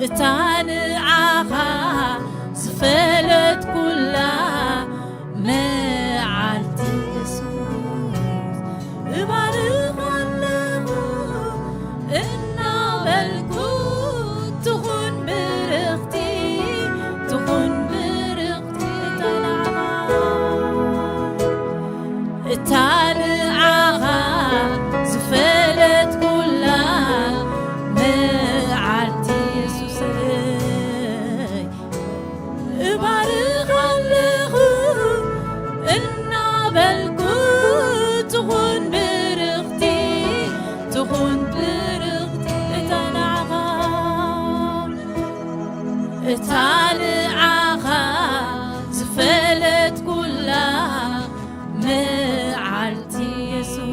እታንዓኻ ዝፈለት ኩላ መዓልቲ ኢየሱስ እባርኽ ኣለኹ እናበልኩ ትኹን ብርኽቲ ትኹን ብርኽቲ እታንዓኻ ዝፈለት ኩላ መዓልቲ ኢየሱስ እባርኽ ኣለኹ እናበልኩ ትኹን ብርኽቲ ትኹን ብርኽቲ እታንዓኻ ዝፈለት ኩላ መዓልቲ ኢየሱስ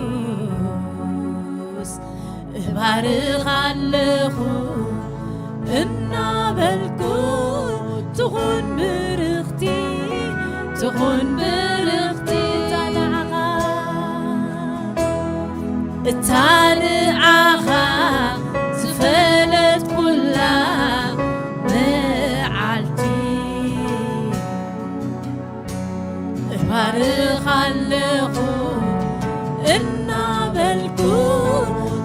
እባርኽ ኣለኹ እናበልኩ ትኹን ብርኽቲ ትኹን ብርኽቲ እታንዓኻ ዝፈለት ኩላ መዓልቲ እባርኽ ኣለኹ እናበልኩ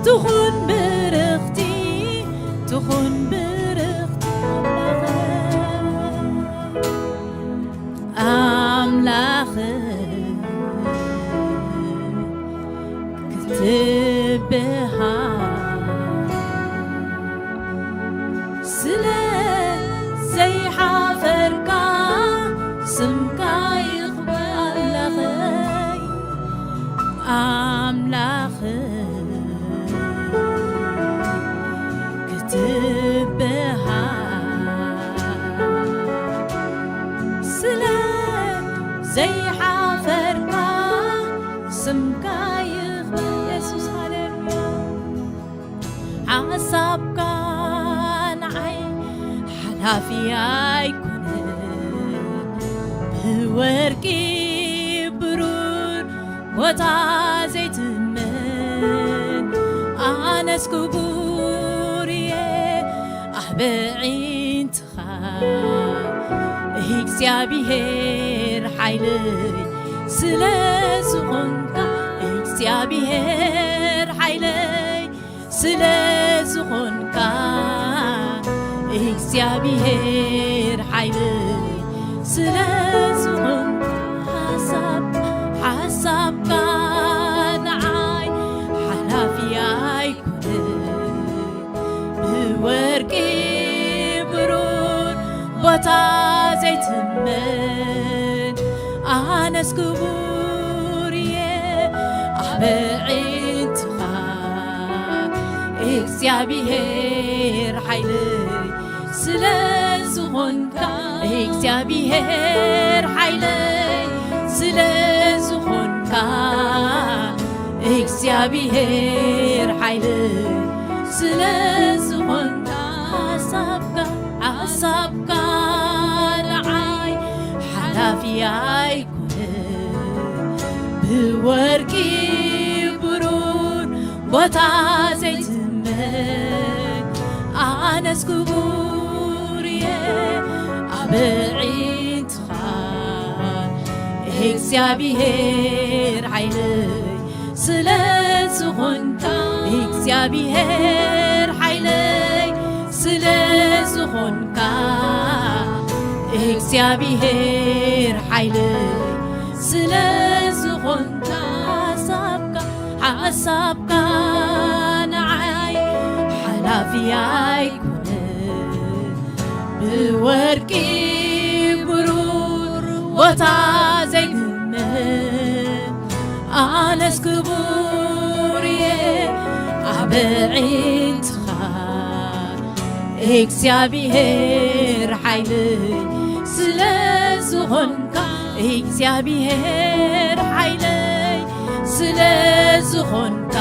ትኹን ብርኽቲ ትኹን ብርኽቲ ኣምላኽ ክትብሃል ስለ ዘይሓፈርካ ስምካ ይኽበር ኣለኸይ ኣምላኽ ክትብሃል ስለ ዘይሓፈርካ ስምካ ይኽበር ኢየሱስ ሃሌሉያ ሓሳብካ ንዓይ ሓላፊ ኣይኮነን ብወርቂ ብሩር ቦታ ዘይትመን ኣነስ ክቡር እየ ኣበዒንትኻ እግዚአብሔር ሓይለይ ስለ ዝኾንካ እግዚአብሔር ሓይለይ ስለ ዝኾንካ እግዚአብሔር ሓይለይ ስለ ዝኾንካ ሓሳብካ ንዓይ ሓላፊ ኣይኮነን ብወርቂ ብሩር ቦታ ዘይትመን ኣነስ ክቡር እየ ኣበዒንትኻ እግዚአብሔር ሓይለይ ስለ ዝኾንካ እግዚአብሔር ሓይለይ ስለ ዝኾንካ እግዚአብሔር ሓይለይ ስለ ዝኾንካ ሓሳብካ ንዓይ ሓላፊ ኣይኮነን ብወርቂ ብሩር ቦታ ዘይትመን ኣነስ ክቡር እየ ኣበዒንትኻ እግዚአብሔር ሓይለይ ስለ ዝኾንካ እግዚአብሔር ሓይለይ ስለ ዝኾንካ እግዚአብሔር ሓይለይ ስለ ዝኾንካ ሓሳብካ ንዓይ ሓላፊ ኣይኮነን ብወርቂ ብሩር ቦታ ዘይትመን ኣነስ ክቡር እየ ኣበዒንትኻ እግዚአብሔር ሓይለይ ስለ ዝኾንካ እግዚአብሔር ሓይለይ ስለ ዝኾንካ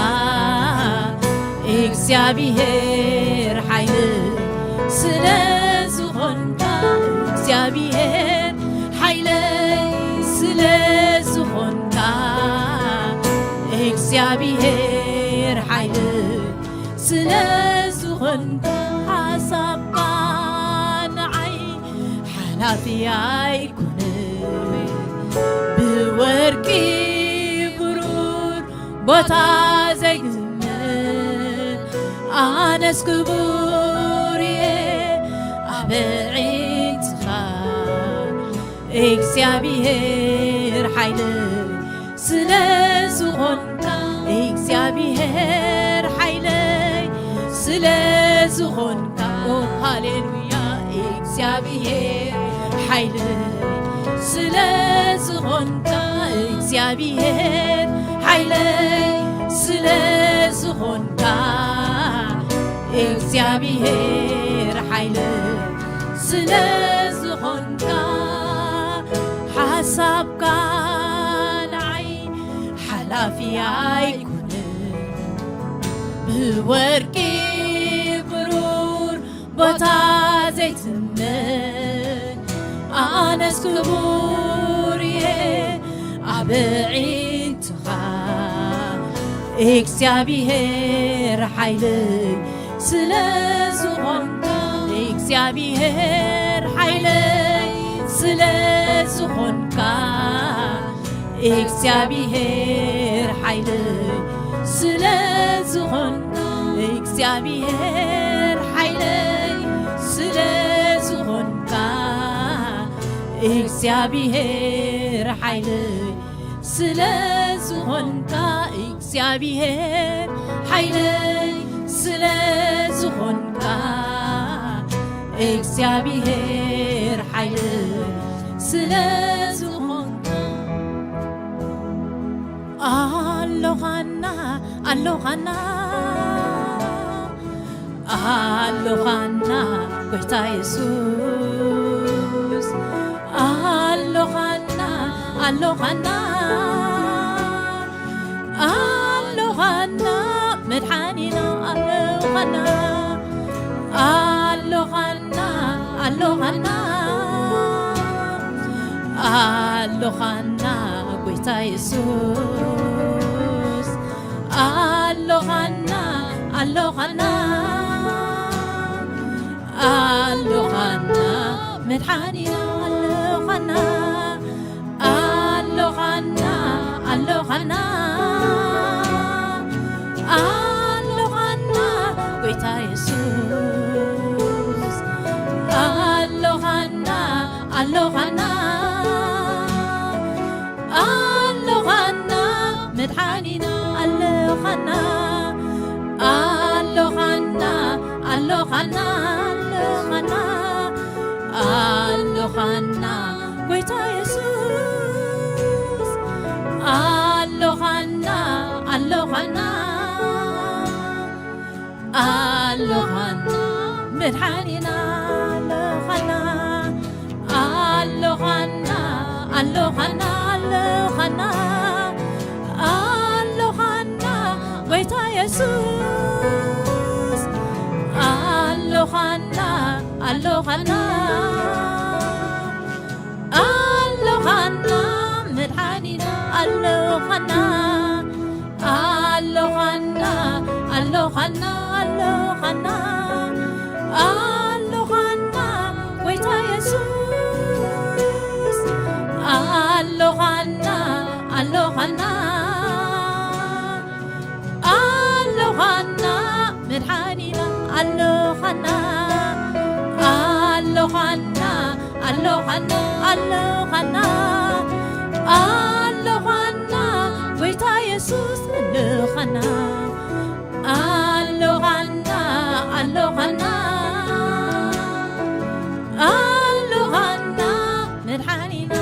እግዚአብሔር ሓይለይ ስለ ዝኾንካ እግዚአብሔር ሓይለይ ስለ ዝኾንካ እግዚአብሔር ሓይለይ ስለ ዝኾንካ ሓሳብካ حلافي يكون بورقي برور بوتا زيجمن أنا سكبوري أبعين تخار إكسيابير حيلي سلازونكا إكسيابير حيلي سلازونكا هاليلويا إكسيابير حيلي سلازونكا إكسيابير حيلي سلازونكا إكسيابير حيلي سلازونكا حسبك العين حلافي يكون بورقي برور بوتا زيتمن أنا سكبوري أبعين تخا إكسيابير حيلي سلازونكا إكسيابير حيلي سلازونكا إكسيابير حيلي سلازونكا إكسيابير حيلي سلازونكا إكسيابير حيلي سلازونكا إكسيابير حيلي سلازونكا إكسيابير حيلي سلازونكا ألوهانا ألوهانا ألوهانا قويتا يسوس ألوهانا ألوهانا ألوهانا مدحانينا ألوهانا ألوهانا ألوهانا ألوهانا قويتا يسوس ألوهانا ألوهانا ألوهانا مدحانينا ألوهانا ألوهانا ألوهانا ألوهانا قويتا يسوس ألوهانا ألوهانا ألوهانا مدحانينا ألوهانا ألوهانا ألوهانا ألوهانا ألوهانا قويتا يسوس ألوهانا ألوهانا ألوهانا مدحانينا ألوهانا ألوهانا ألوهانا ألوهانا ألوهانا قويتا يسوس ألوهانا ألوهانا ألوهانا مدحانينا ألوهانا ألوهانا ألوهانا ألوهانا ألوهانا قويتا يسوس ألوهانا ألوهانا ألوهانا مدحانينا ألوهانا ألوهانا ألوهانا ألوهانا ألوهانا قويتا يسوس ألوهانا ألوهانا ألوهانا ألوهانا مدحانينا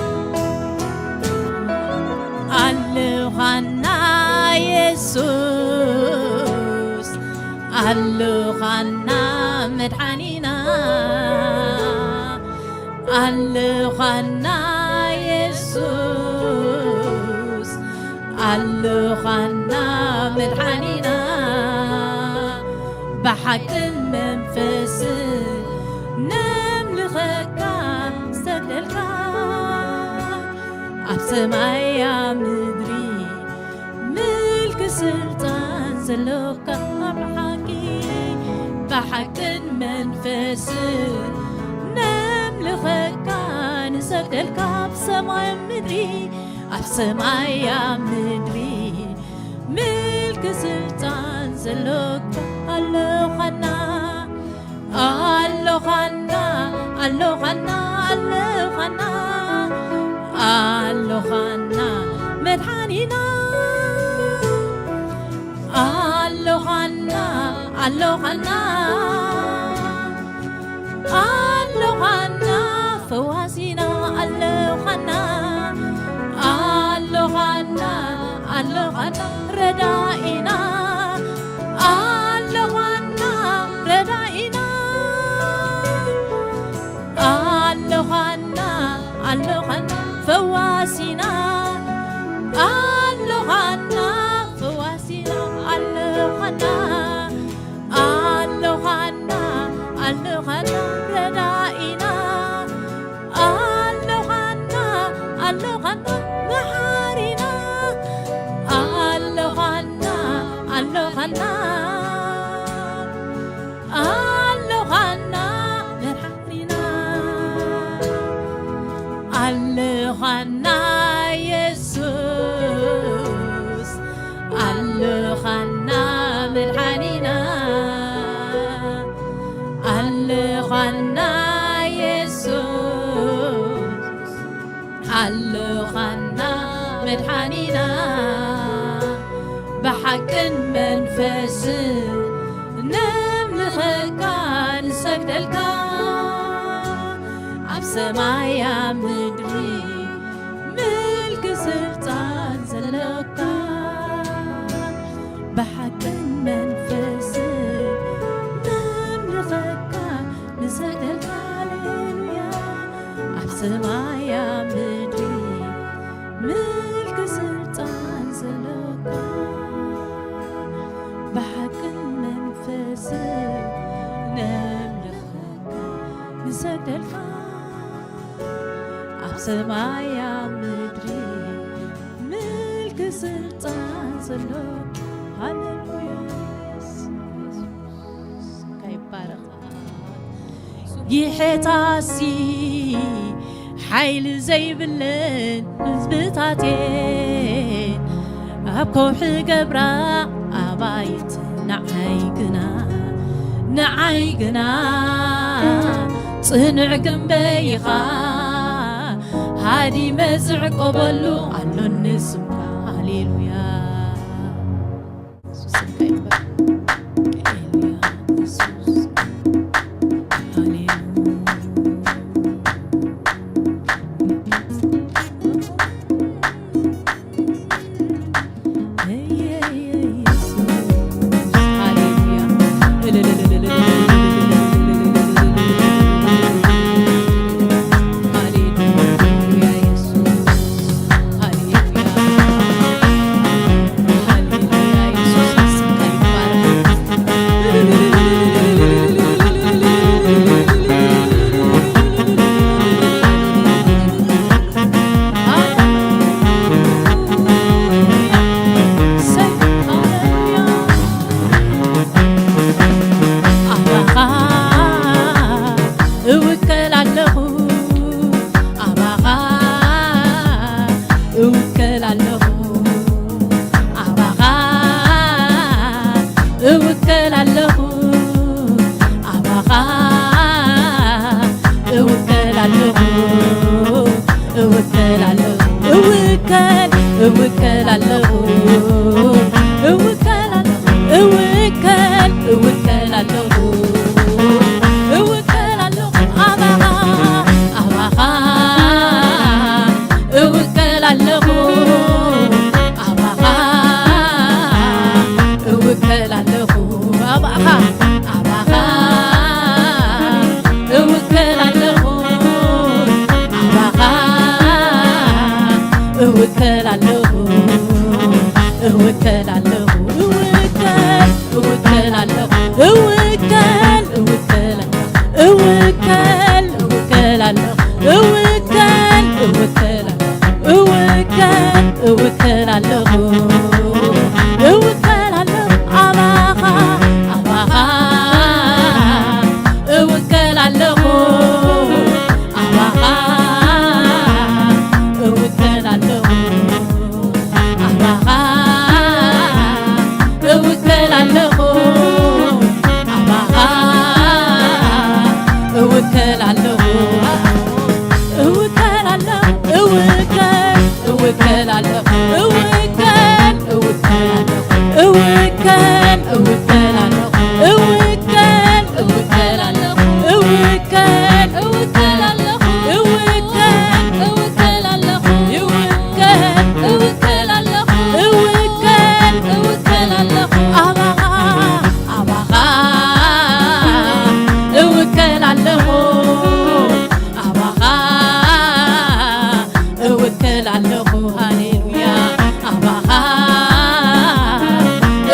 ألوهانا يسوس ألوهانا مدحانينا ألوهانا يسوس ألوهانا مدحانينا بحق المنفس نملخك استقللك أبسماء يا مدري ملك سلطان سلوك أبحكي بحق المنفس نملخك ንሰግደልካ ብሰማይ ምድሪ ኣብ ሰማይ ኣብ ምድሪ ምልክ ስልጣን ዘለካ ኣለኻና ኣለኻና ኣለኻና ኣለኻና ኣለኻና መድሓኒና ኣለኻና ኣለኻና ኣለኻና ፈዋሲና ኣለኻና ኣለኻና ኣለኻና ረዳኢና ኣለኻና ረዳኢና ኣለኻና ኣለኻና ፈዋሲና ኣለኻና ፈዋሲና ኣለኻና ኣለኻና ኣለኻና ረዳኢና ኣለኻና ኣለኻና መሓሪና ኣለኻና ኣለኻና ኣለኻና መድሓኒና ኣለኻና ኢየሱስ ኣለኻና መድሓኒና ኣለኻና ኢየሱስ ኣለኻና መድሓኒና ብሓቅን መንፈስን ነምልኸካ ንሰግደልካ ኣብ ሰማይ ኣብ ምድሪ ምልክ ስልጣን ዘለካ ብሓቅን መንፈስን ነምልኸካ ንሰግደልካ ሃሌሉያ ኣብ ሰማይ ኣብ ምድሪ ምልክ ስልጣን ዘለካ ብሓቅን መንፈስን ነምልኸካ ንሰግደልካ ኣብ ሰማይ ኣብ ምድሪ ምልክ ስልጣን ዘለካ ሃሌሉያ ከይባረኽ ይሕታሲ ሓይሊ ዘይብለን ህዝብታቴን ኣብ ከውሒ ገብራ ኣባይት ንዓይ ግና ጽኑዕ ግንበይኻ ሃዲመ ዝዕቆበሉ ኣሎ ንስምካ ሃሌሉያ እወከላለሁ እወከል እወከላለሁ እወከል እወከላለሁ እወከል እወከላለሁ እወከል እወከላለሁ እወከል እወከላለሁ እወከል እወከላለሁ እወከል እወከላለሁ አባኻ አባኻ እወከላለሁ አባኻ እወከላለሁ ሃሌሉያ አባኻ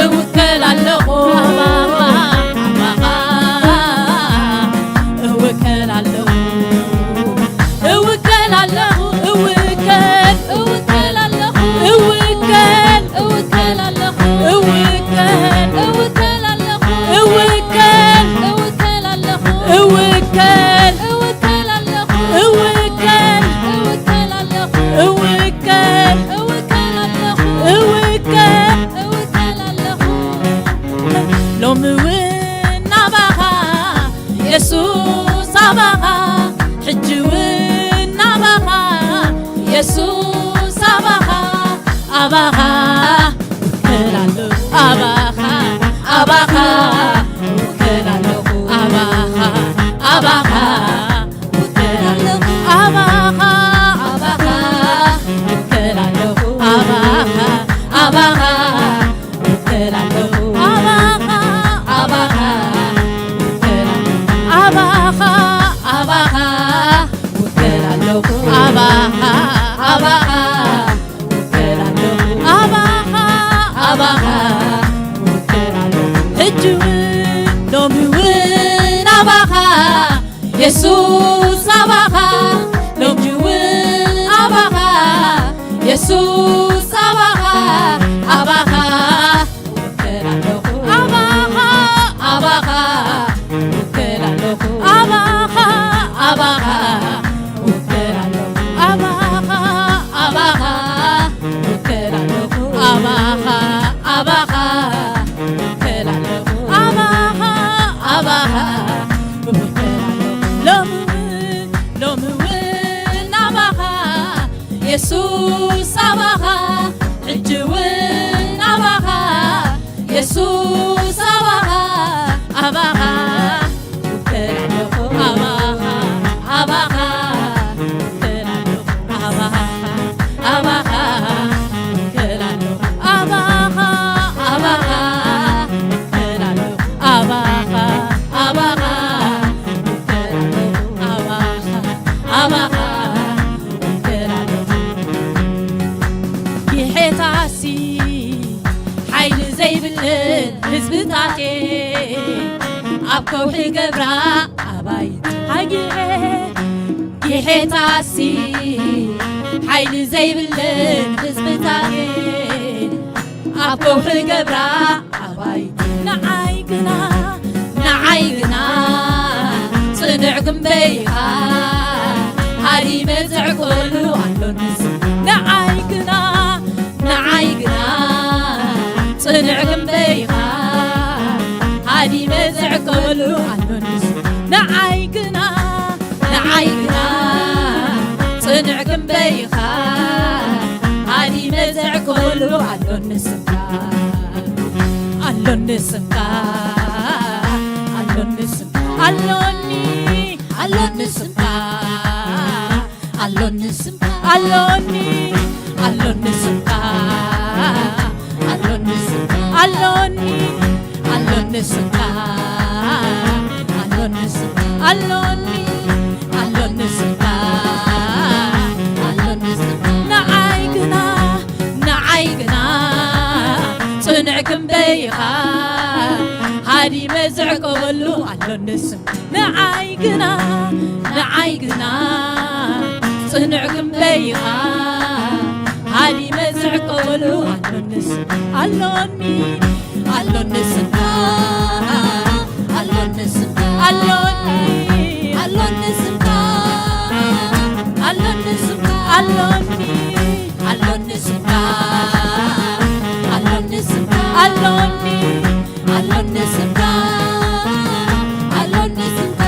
እወከላለሁ አባኻ አባኻ እወከላለሁ እወከላለሁ እወከል እወከላለሁ እወከል እወከላለሁ እወከል እወከላለሁ እወከል እወከላለሁ እወከል እወከላለሁ እወከል እወከላለሁ እወከል እወከላለሁ እወከል እወከላለሁ ሎሚ እውን አባኻ ኢየሱስ አባኻ ሕጂ እውን አባኻ ኢየሱስ አባኻ አባኻ እወከላለሁ አባኻ አባኻ እወከላለሁ አባኻ አባኻ እወከላለሁ አባኻ አባኻ እወከላለሁ አባኻ አባኻ እወከላለሁ አባኻ አባኻ እወከላለሁ አባኻ አባኻ እወከላለሁ አባኻ አባኻ እወከላለሁ አባኻ አባኻ እወከላለሁ ሕጂ እውን ሎሚ እውን አባኻ ኢየሱስ አባኻ ሎሚ እውን አባኻ ኢየሱስ አባኻ አባኻ እወከላለሁ አባኻ አባኻ እወከላለሁ አባኻ አባኻ እወከላለሁ አባኻ አባኻ እወከላለሁ አባኻ አባኻ እወከላለሁ አባኻ አባኻ እወከላለሁ ሎሚ እውን አባኻ ኢየሱስ አባኻ ሕጂ እውን አባኻ ኢየሱስ አባኻ አባኻ እወከላለሁ አባኻ አባኻ እወከላለሁ አባኻ አባኻ እወከላለሁ አባኻ አባኻ እወከላለሁ አባኻ አባኻ እወከላለሁ አባኻ አባኻ እወከላለሁ ይሕታሲ ሓይሊ ዘይብልን ህዝብታቴ ኣብ ከውሒ ገብራ ኣባይቲ ሃጊዐ ይሕታሲ ሓይሊ ዘይብልን ህዝብታቴ ኣብ ከውሒ ገብራ ኣባይቲ ንዓይ ግና ጽኑዕ ግንበይኻ ሃዲመ ዝዕቆሉ ኣሎ ንስ ንዓይ ግና ጽኑዕ ግንበይኻ ሃዲመ ዝዕቆሉ ኣሎ ንስ ንዓይ ግና ጽኑዕ ግንበይኻ ሃዲመ ዝዕቆሉ ኣሎ ንስካ ኣሎ ንስካ ኣሎ ንስካ ኣሎኒ ኣሎ ንስካ ኣሎ ንስካ ኣሎኒ ኣሎ ንስካ ኣሎ ንስካ ኣሎኒ ኣሎ ንስካ ኣሎ ንስካ ኣሎኒ ኣሎ ንስካ ኣሎ ንስካ ንዓይ ግና ጽኑዕ ክንበይኻ ሃዲመ ዝዕቆበሉ ኣሎ ንስካ ንዓይ ግና ጽኑዕ ክንበይኻ ሃዲመ ዝዕቆበሉ ኣሎ ንስካ ኣሎኒ ኣሎ ንስካ ኣሎ ንስካ ኣሎኒ ኣሎ ንስካ ኣሎ ንስካ ኣሎኒ ኣሎ ንስካ ኣሎ ንስካ ኣሎኒ ኣሎ ንስካ ኣሎ ንስካ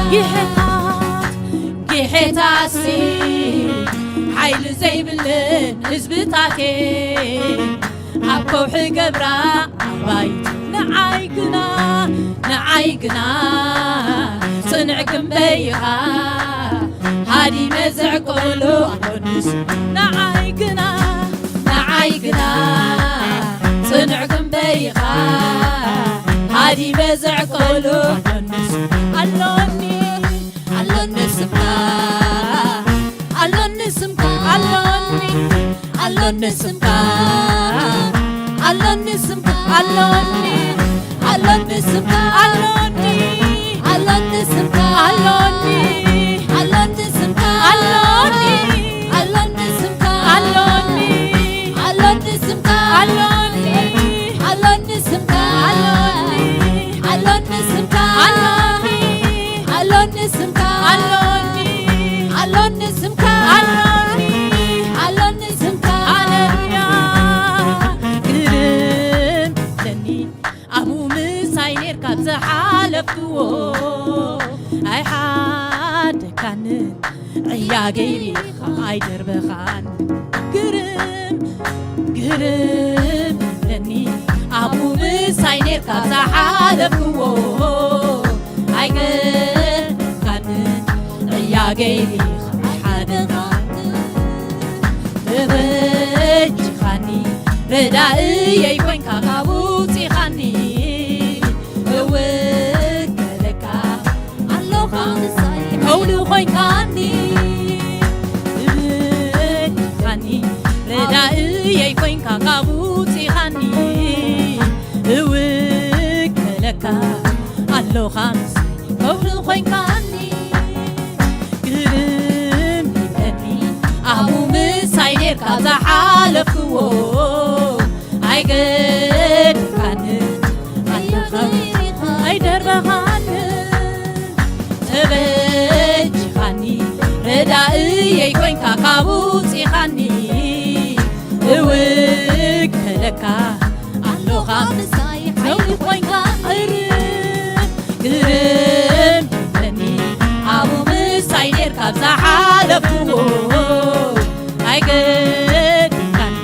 ጌታሲ حيل زي بلن حزبتاتي أبكوح قبرا بايت نعايقنا صنعكم بيها هادي مزع قولو ألونس نعايقنا صنعكم بيها هادي مزع قولو ألونس أي حد كان يا غيري خايدر بخان قرم لني أبو مساينير كابزا حالفو أي كان يا غيري خايدر بخان تبج خاني ردائي يكون كاكابوتي خاني قولو خوي خاني ردائي يكون كاكابوتي خاني وك لكا الله خانس قولو خوي خاني قرم لني أبو مساينير كابزا حالفو أي قد كان أي دربخان تبج خاني ردائي يكون كاكابوتي خاني وك لكا الله خامساي حيل خوين قرم لني أبو مساينير كابزا حالفو أي قد كان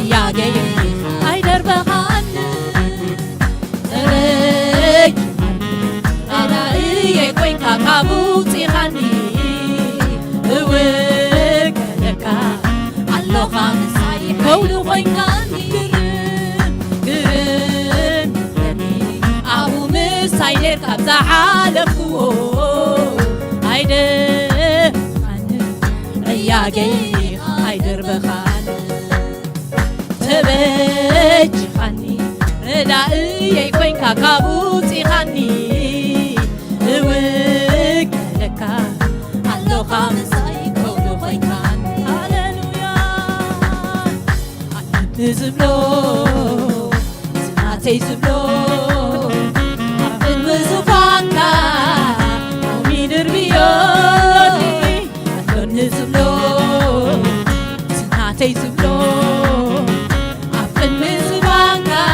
يا غيري أي دربخان تبج يكون كاكابوتي خاني وك لكا الله خامساي قولو خوي خاني قرم لني أبو مساينير كابزا حالفو هيدر خان يا غيري هيدر بخان تبج خاني ردائي يكون كاكابوتي خاني وك لكا الله خامساي قولو خوي خان هاللويا زبلو زناتي زبلو عفن وزفانكا ومي دربيوني ألون زبلو زناتي زبلو عفن وزفانكا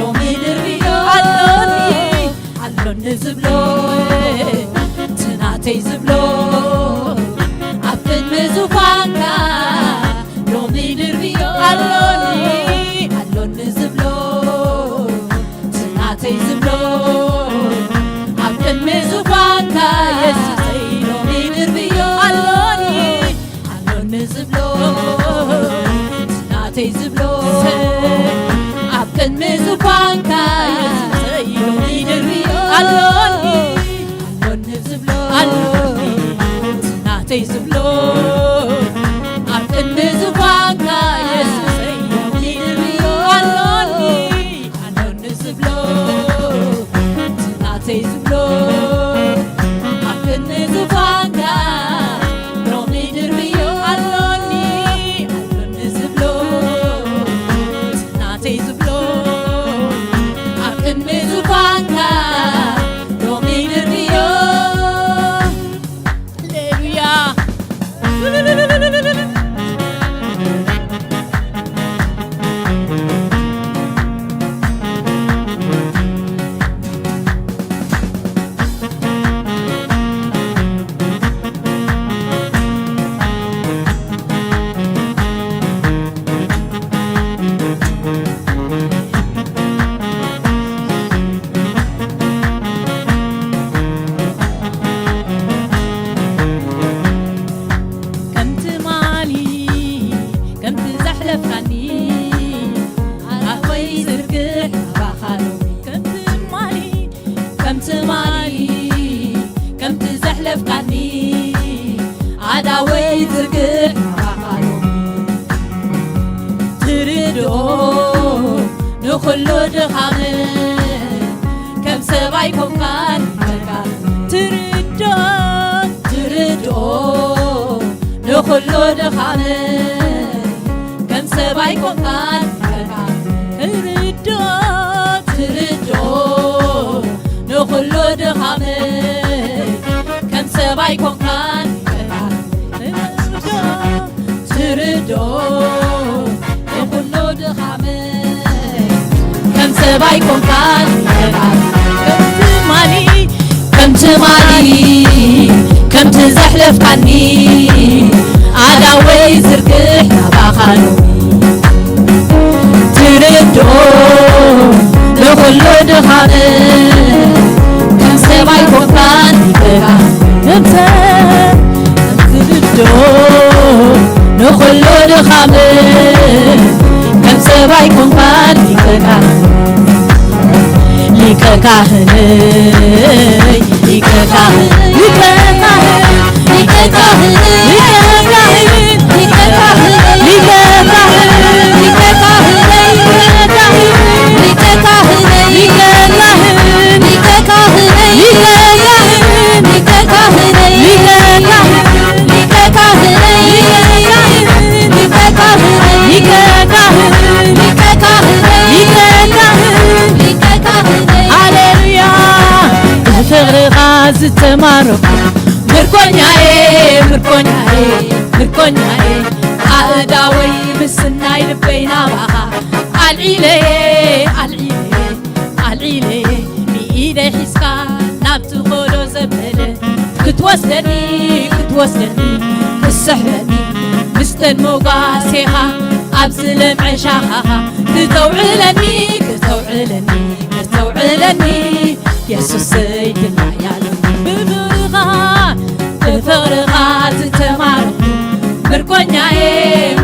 ومي دربيوني ألون زبلو زناتي زبلو عفن وزفانكا ومي دربيوني ألون زبلو زناتي زبلو عفن وزفانكا يسوسي ومي دربيوني ألون زبلو زناتي زبلو عفن وزفانكا يسوسي ومي دربيوني ألون زبلو زناتي زبلو عفن وزفانكا يسوسي ومي دربيوني ألون زبلو زناتي زبلو عفن وزفانكا ومي دربيوني ألون زبلو زناتي زبلو عفن وزفانكا ومي دربيوني هاللويا زحلفكني عداوي زرقح تردو نخلو دخامن كم سبايكم كان تردو نخلو دخامن كم سبايكم كان تردو نخلو دخامن كم سبايكم كان تردو نخلو دخامن كم سبايكم كان كم تمالي كم تزحلف عني عداوي زرقح نباخانو تردو نخلو دخامن كم سبايكم كان تردو نخلو دخامن كم سبايكم كان ليك كاهني ليك كاهني ليك كاهني ليك كاهني ليك كاهني ليك تمارو مركونياي عداوي مسناي لبينا بها العيلي بإيدي حسكا نابتو خلو زبلة كتوسدني كسحرني مستن موقاسيها أبزل معشاها كتوعلني يسوس سيدنا يالو بفرغا تتمارو مركونياي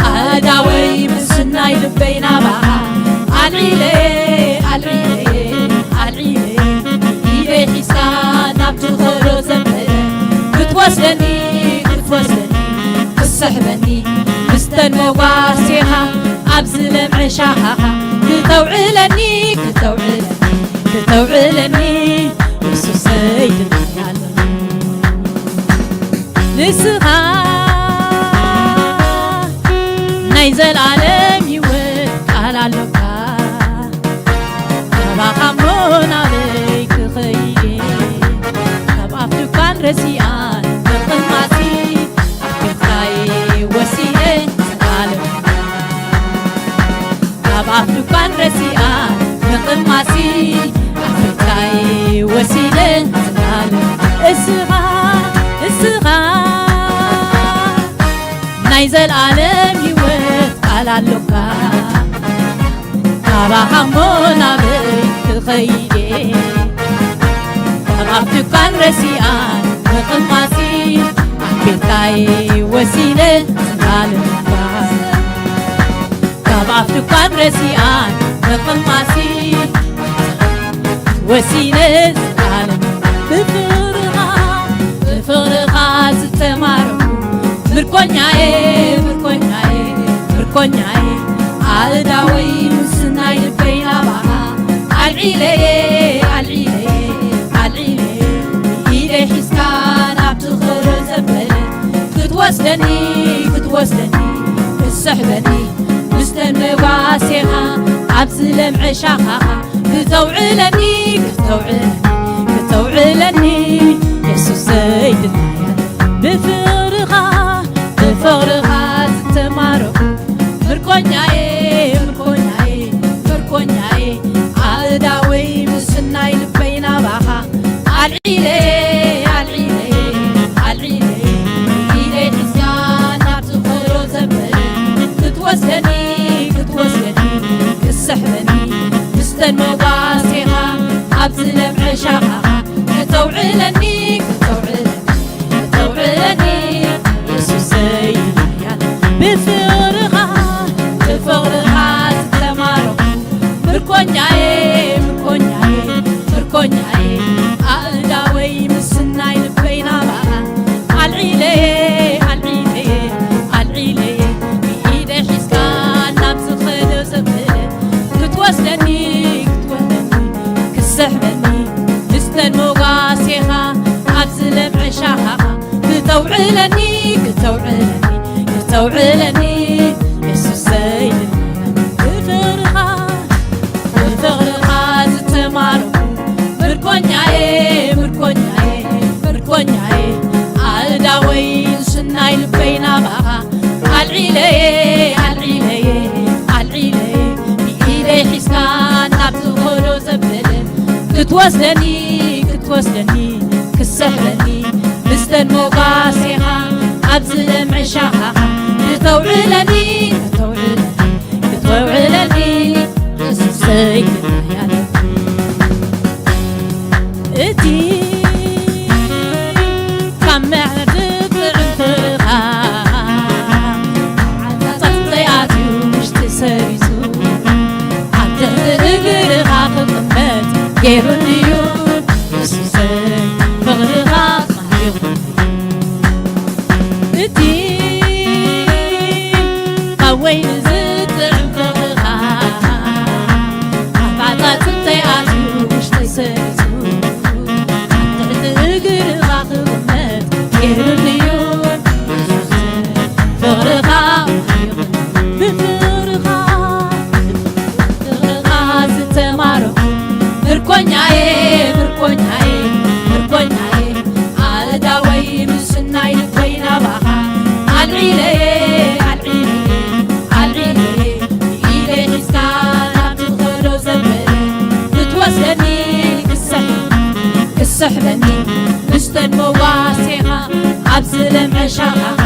عداوي مسناي لبينا بها العيلي إيدي حسان نابتو خلو زبلة كتوسدني كسحرني مستن مواسيها أبزل معشاها كتوعلني يسوس سيدنا يالو نسغا نايزل العالم يوت على اللوكا تباخمون عليك خيري تبافتو كان رسيان بقماسي أكتاي وسيلة سلالم تبافتو كان رسيان بقماسي أكتاي وسيلة سلالم اسغا نايزل العالم يوت على اللوكا تباخمون عليك خيري تبافتو كان رسيان بقماسي أكتاي وسيلة سلالم تبافتو كان رسيان بقماسي وسيلة سلالم بفرغا ستمارو مركونياي عداوي مسناي لبينا بها العيلي إيدي حسكان عبتخرو زبلة كتوسدني كسحبني مستن مواسيها عبزل معشاها كتوعلني يسوس سيدنا بفرغا تتمارو مركونياي عداوي مسناي لبينا بها العيلي إيدي حسيان نابتخرو زبلة كتوسدني كسحبني مستن مواسيها أبزل معشاها كتوعلني يسوس سيدنا يالو بفرغا تتمارو مركونياي كتوعلني كتوعلني يسوس سيدنا بفغرها زتمارو مركونياي عالداوي سناي لبينا بها العيلي بإيدي حسكان نبتغلو زبلن كتوزلني كسحرني مستن موقاسيها أبزل معشاها كتوعلني سيدنا ادي كم عرف عفرها تطيعتي ومش تسريسو حتى تقرها خطمت غيرو اليوم يسوسي فغرها صحيح ادي قوين زد عفرها عفعتا تطيعتي ومش تسريسو مركونياي عالداوي مسناي لبينا بها العيلي بإيدي حسكان عبتغلو زبلن تتوزلني كسحرني مستن مواسيها عبزل معشاها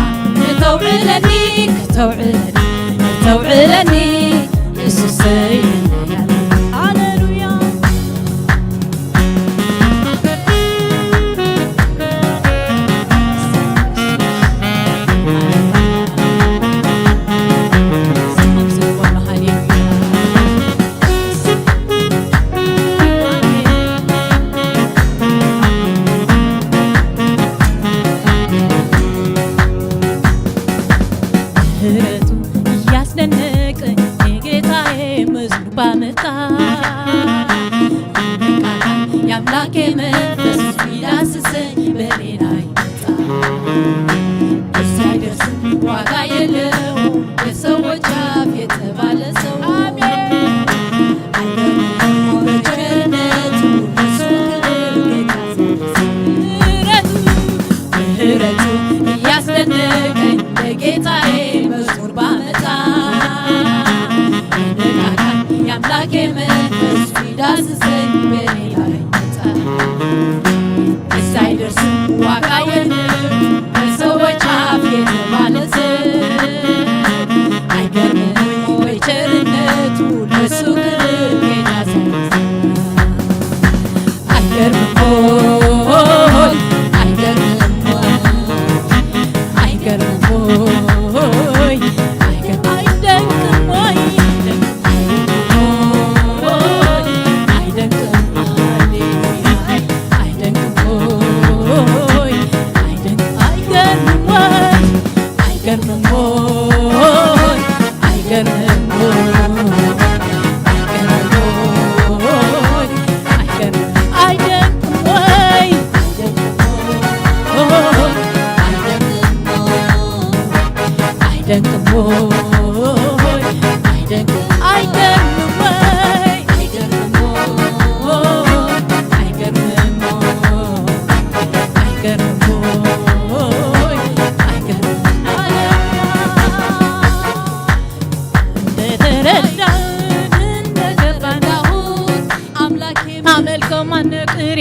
كتوعلني يسوس سيدنا هاليلويا ያስደነቀኝ የጌታዬ መዝሙር ባመጣ የአምላኬ መንፈስ ሲዳስሰኝ በኔ ላይ መጣ ሳይደርስም ዋጋ የለው የሰዎች አፍ የተባለ ሰው ምህረቱ እያስደነቀኝ የጌታዬ መዝሙር ባመጣ የአምላኬ መንፈስ ሲዳስሰኝ በኔ ላይ መጣ ሳይደርስም ዋጋ የለው በሰዎች አፍ የተባለ ሰው አይገርምም ወይ ቸርነቱ ለሱ ክብር ጌታ አይገርምም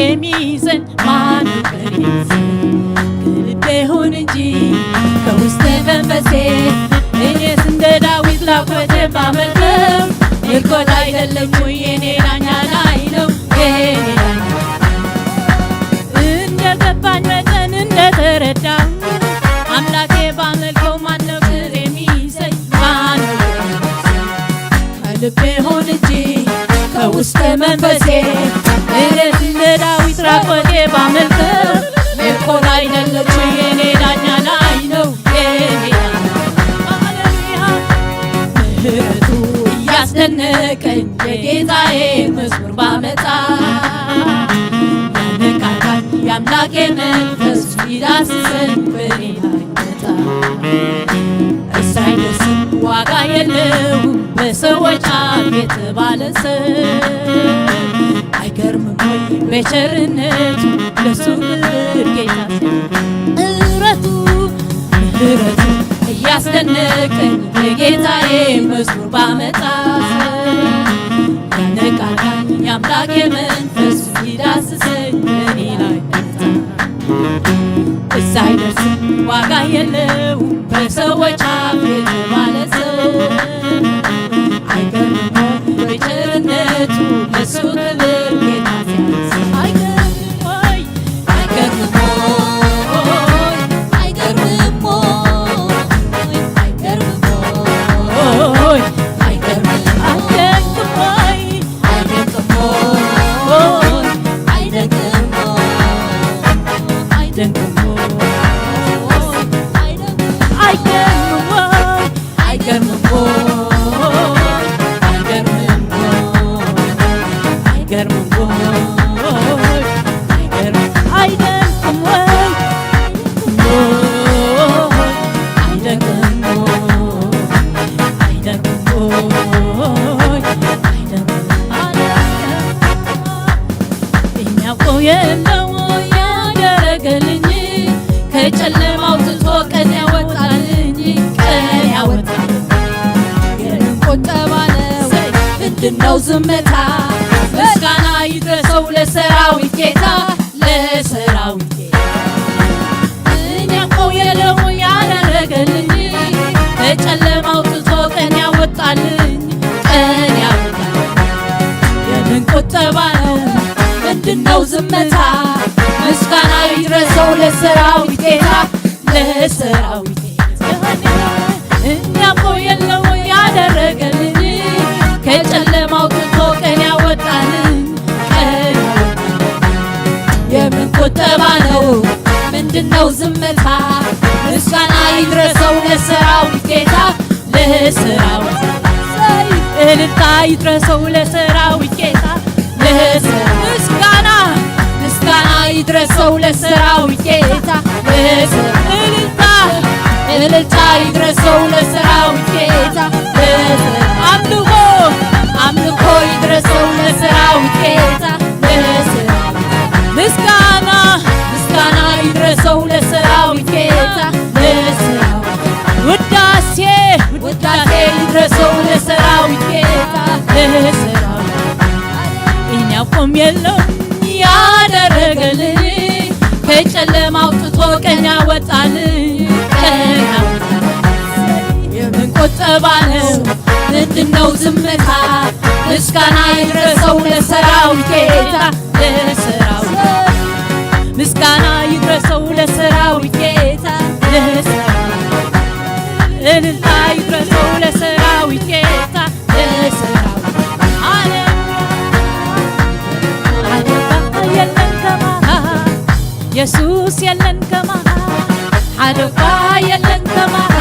የሚይዘን ማነው ከልቤ ሆን እንጂ ከውስጤ መንፈሴ እኔስ እንደ ዳዊት ላቆቴ ባመልከው ምርኮት አይደለም ወይ የኔ ዳኛ ላይ ነው የኔ ዳኛ እንደገባኝ መጠን እንደተረዳሁ አምላኬ ባመልከው ማነው ቅር የሚይዘኝ ማነው ከልቤ ሆን እንጂ ከውስጤ መንፈሴ እኔስ እንደ ዳዊት ራቆቴ ባመልከው ምርኮት አይደለም ወይ የኔ ዳኛ ላይ ነው የኔ ምህረቱ እያስደነቀኝ የጌታዬ መዝሙር ባመጣ ያነቃቃል የአምላኬ መንፈስ ይዳስሰኝ በኔ ላይ መጣ። ሳይደርስም ዋጋ የለውም በሰዎች አፍ የተባለ ሰው። አይገርምም ወይ በቸርነቱ ለሱ ክብር ጌታ ምሕረቱ እያስደነቀኝ ለጌታዬ መዝሙር ባመጣ ያነቃቃኝ የአምላኬ መንፈስ ይዳስሰኝ በኔ ላይ መጣ። ሳይደርስም ዋጋ የለውም በሰዎች አፍ የተባለ ሰው። አይገርምም ወይ በቸርነቱ ለሱ ክብር ጌታ ሲያንስ። አይገርምም ወይ አይገርምም ወይ አይገርምም ወይ አይገርምም ወይ አይገርምም ወይ አይደንቅም ወይ አይደንቅም ወይ አይደንቅም ያደረገልኝ ከጨለማ አውጥቶ ቀን ያወጣልኝ ቀን ያወጣልኝ የምን ቁጠባ ነው ምንድነው ዝምታ? ምስጋና ይድረሰው ለሰራዊት ጌታ ለሰራዊት ጌታ። እኔ ቆየለው ያደረገልኝ ከጨለማ አውጥቶ ቀን ያወጣልኝ ቀን ያወጣልኝ የምን ቁጠባ ነው ምንድነው ዝምታ? ምስጋና ይድረሰው ለሰራዊት ጌታ ለሰራዊት ጌታ። እኛ ቆየለው ያደረገልኝ ከጨለማ አውጥቶ ቀን ያወጣልኝ ቀን ያወጣልኝ የምን ቁጠባ ነው ምንድነው ዝምታ? ምስጋና ይድረሰው ለሰራዊት ጌታ ለሰራዊት እልልታ ይድረሰው ለሰራዊት ጌታ ምስጋና ይድረሰው ለሰራዊት ጌታ እልልታ ይድረሰው ለሰራዊት ጌታ አምልኮ ይድረሰው ለሰራዊት ጌታ ምስጋና ይድረሰው ለሰራዊት ጌታ ውዳሴ ይድረሰው ለሰራዊት ጌታ እኛ ቆም የለው ያደረገልኝ ከጨለማ አውጥቶ ቀን ያወጣልኝ የምን ቁጠባ ነው ምንድነው ዝምታ? ምስጋና ይድረሰው ለሰራዊት ጌታ ለሰራዊት ምስጋና ይድረሰው ለሰራዊት ጌታ እልልታ ይድረሰው ለሰራዊት ጌታ ለሰራዊት ኢየሱስ የለን ከማሃ ሐደኳ የለን ከማሃ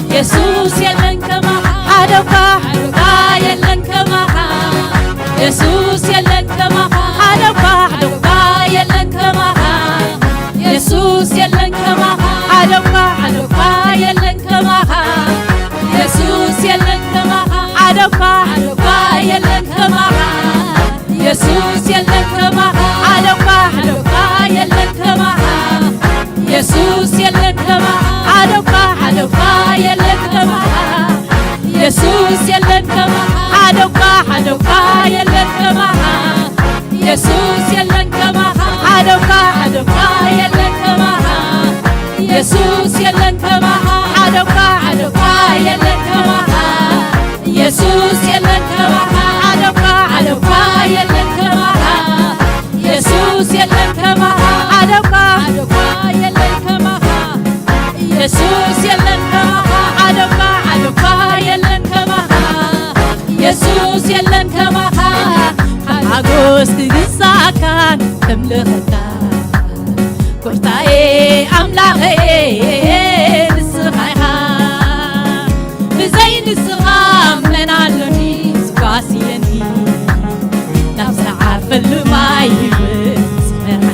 ኢየሱስ የለን ከማሃ ሐደኳ የለን ከማሃ ኢየሱስ የለን ከማሃ ሐደኳ የለን ከማሃ ኢየሱስ የለን ከማሃ ሐደኳ የለን ከማሃ ኢየሱስ የለን ከማሃ ሐደኳ የለን ከማሃ ኢየሱስ የለን ከማሃ ሐደኳ የለን ከማሃ ኢየሱስ የለን ከማሃ ሐደኳ የለን ከማሃ ኢየሱስ የለን ከማሃ ሐደኳ የለን ከማሃ ኢየሱስ የለን ከማሃ ሐደኳ የለን ከማሃ ኢየሱስ የለን ከማሃ ሐደኳ የለን ከማሃ ኢየሱስ የለን ከማሃ ሐደኳ የለን ከማሃ ኢየሱስ የለን ከማሃ ሐደኳ የለን ከማሃ ኢየሱስ የለን ከማሃ ሐደኳ የለን ከማሃ ኢየሱስ የለን ከማሃ ሓጎስ ትግሳካን ተምልኸካ ጎይታዬ ኣምላኸየ ንስኻ ኢኻ ብዘይ ንስኻ መን ኣሎኒ ዝጓስ የኒ ናብ ዝዓርፈሉ ማይ ይብጽሕ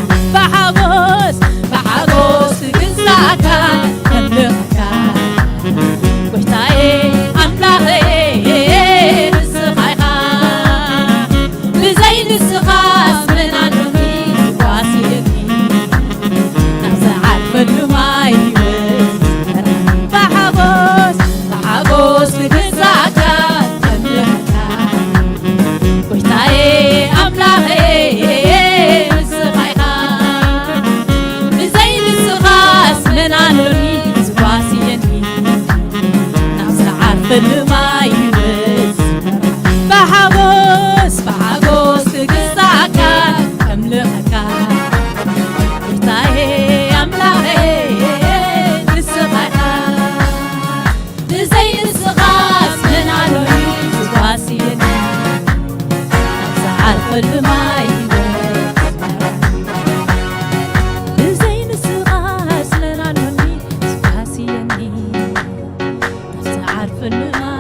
ፍልማል